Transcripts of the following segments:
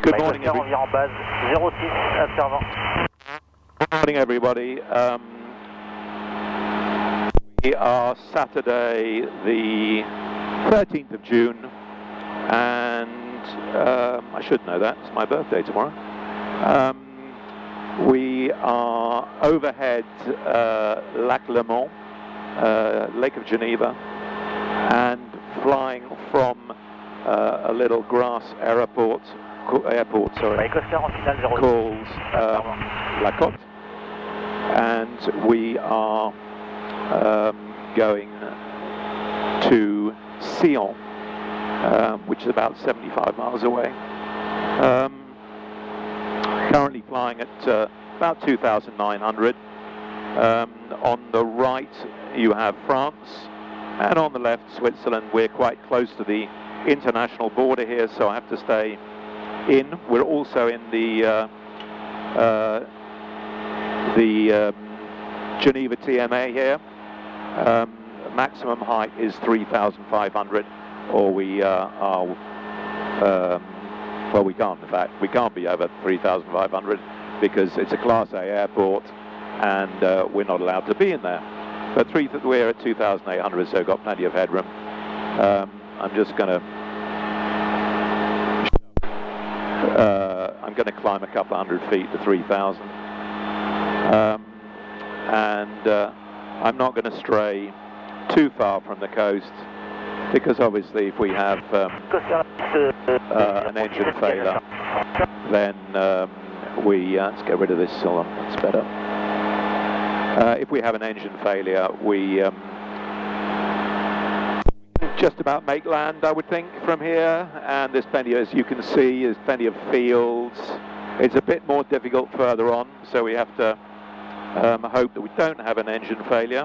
Good morning, everybody. We are Saturday, the 13th of June, and I should know that, it's my birthday tomorrow. We are overhead Lac Leman, Lake of Geneva, and flying from a little grass airport called La Côte, and we are going to Sion, which is about 75 miles away. Currently flying at about 2,900. On the right you have France, and on the left Switzerland. We're quite close to the international border here, so I have to stay in. We're also in the Geneva TMA here. Maximum height is 3,500, or we are, well, we can't, in fact, we can't be over 3,500 because it's a Class A airport and we're not allowed to be in there. But we're at 2,800, so got plenty of headroom. I'm just going to climb a couple of hundred feet to 3,000, and I'm not going to stray too far from the coast, because obviously if we have an engine failure, then let's get rid of this, hold on, that's better. If we have an engine failure, we just about make land, I would think, from here, and there's plenty, as you can see, there's plenty of fields. It's a bit more difficult further on, so we have to hope that we don't have an engine failure.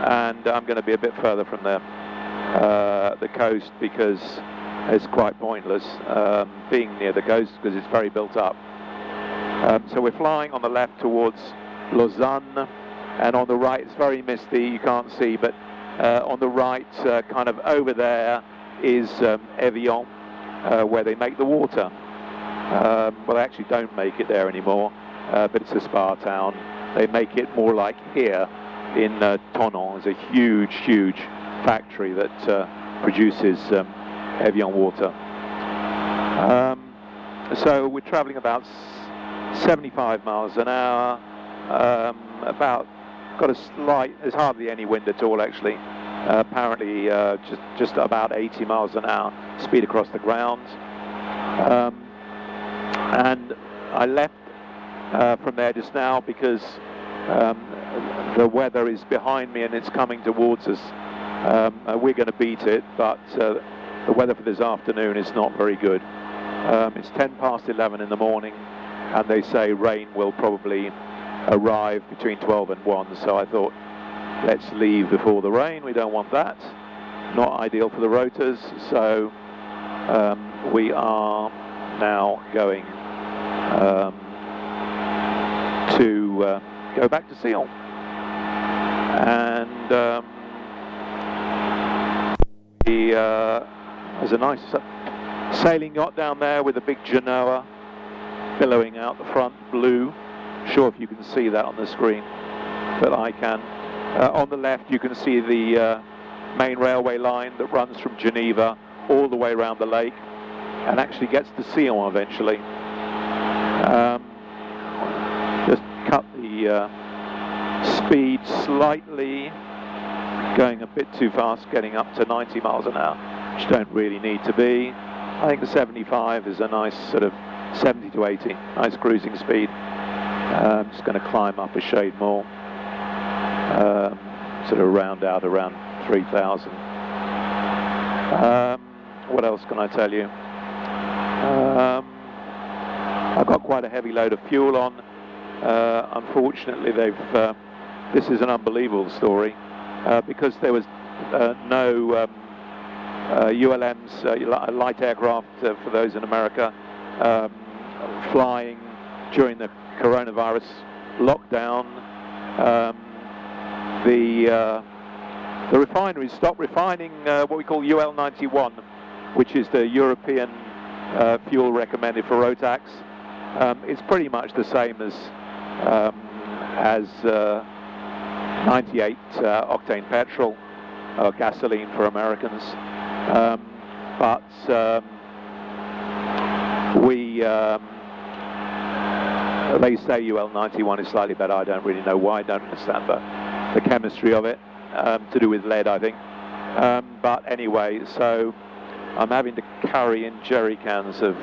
And I'm going to be a bit further from the coast, because it's quite pointless being near the coast because it's very built up. So we're flying on the left towards Lausanne, and on the right it's very misty, you can't see, but on the right, kind of over there, is Evian, where they make the water. Well, they actually don't make it there anymore, but it's a spa town. They make it more like here in Tonon. There's a huge factory that produces Evian water. So we're traveling about 75 miles an hour, got a slight, there's hardly any wind at all actually, apparently just about 80 miles an hour speed across the ground. And I left from there just now because the weather is behind me and it's coming towards us. We're going to beat it, but the weather for this afternoon is not very good. It's 10 past 11 in the morning, and they say rain will probably arrive between 12 and 1, so I thought, let's leave before the rain. We don't want that. Not ideal for the rotors, so we are now going to go back to Sion. And there's a nice sailing yacht down there with a big Genoa billowing out the front, blue. Sure if you can see that on the screen, but I can. On the left you can see the main railway line that runs from Geneva all the way around the lake and actually gets to Sion eventually. Just cut the speed slightly, going a bit too fast, getting up to 90 miles an hour, which don't really need to be. I think the 75 is a nice sort of 70 to 80, nice cruising speed. I'm just going to climb up a shade more, sort of round out around 3,000. What else can I tell you? I've got quite a heavy load of fuel on. Unfortunately, this is an unbelievable story, because there was no ULMs, light aircraft for those in America, flying during the coronavirus lockdown. The refineries stopped refining what we call UL91, which is the European fuel recommended for Rotax. It's pretty much the same as 98 octane petrol or gasoline for Americans, but they say UL91 is slightly better. I don't really know why. I don't understand the chemistry of it, to do with lead, I think. But anyway, so I'm having to carry in jerry cans of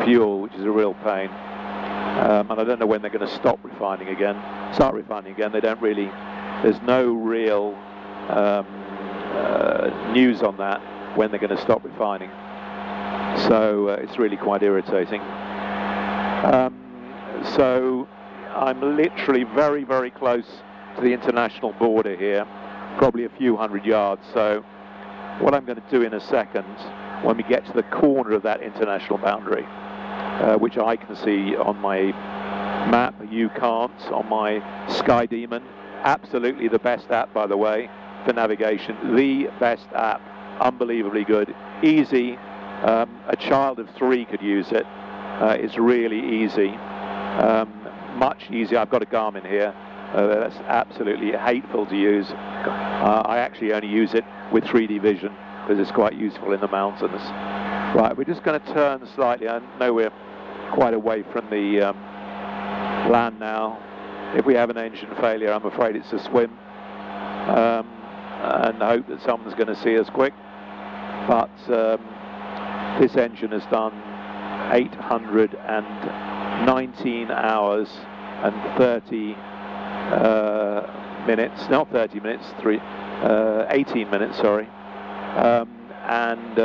fuel, which is a real pain. And I don't know when they're going to start refining again. They don't really, there's no real news on that, when they're going to stop refining. So it's really quite irritating. So I'm literally very, very close to the international border here, probably a few hundred yards. So what I'm going to do in a second, when we get to the corner of that international boundary, which I can see on my map, you can't, on my Sky Demon. Absolutely the best app, by the way, for navigation. The best app, unbelievably good, easy. A child of 3 could use it. It's really easy, much easier. I've got a Garmin here. That's absolutely hateful to use. I actually only use it with 3D vision because it's quite useful in the mountains. Right, we're just going to turn slightly. I know we're quite away from the land now. If we have an engine failure, I'm afraid it's a swim, and hope that someone's going to see us quick. But this engine has done 819 hours and 30 minutes, not 30 minutes, 18 minutes, sorry. And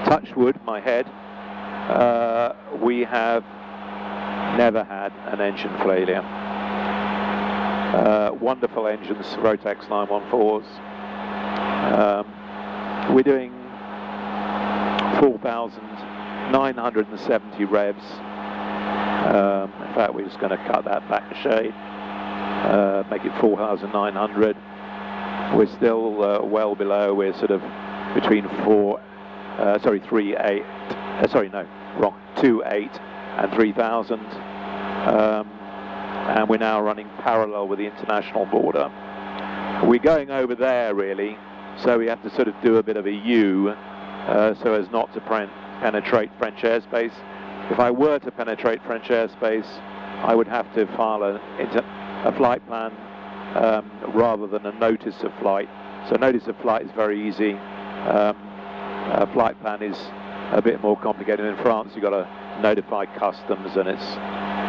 touch wood, my head, we have never had an engine failure. Wonderful engines, Rotax 914s. We're doing 4,970 revs. In fact, we're just going to cut that back a shade, make it 4,900. We're still well below. We're sort of between 2.8 and 3,000. And we're now running parallel with the international border. We're going over there, really, so we have to sort of do a bit of a U so as not to penetrate French airspace. If I were to penetrate French airspace, I would have to file a flight plan rather than a notice of flight. So notice of flight is very easy. A flight plan is a bit more complicated. In France, you've got to notify customs, and it's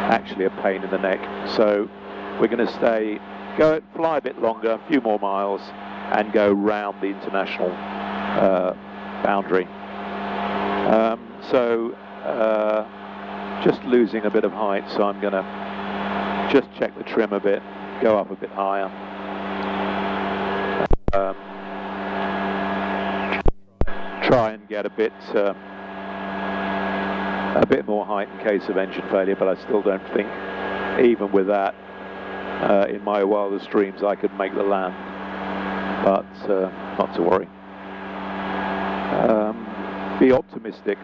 actually a pain in the neck. So we're going to fly a bit longer, a few more miles, and go round the international boundary. Just losing a bit of height, so I'm going to just check the trim a bit, go up a bit higher. Try and get a bit more height in case of engine failure, but I still don't think, even with that, in my wildest dreams, I could make the land. But not to worry. Be optimistic.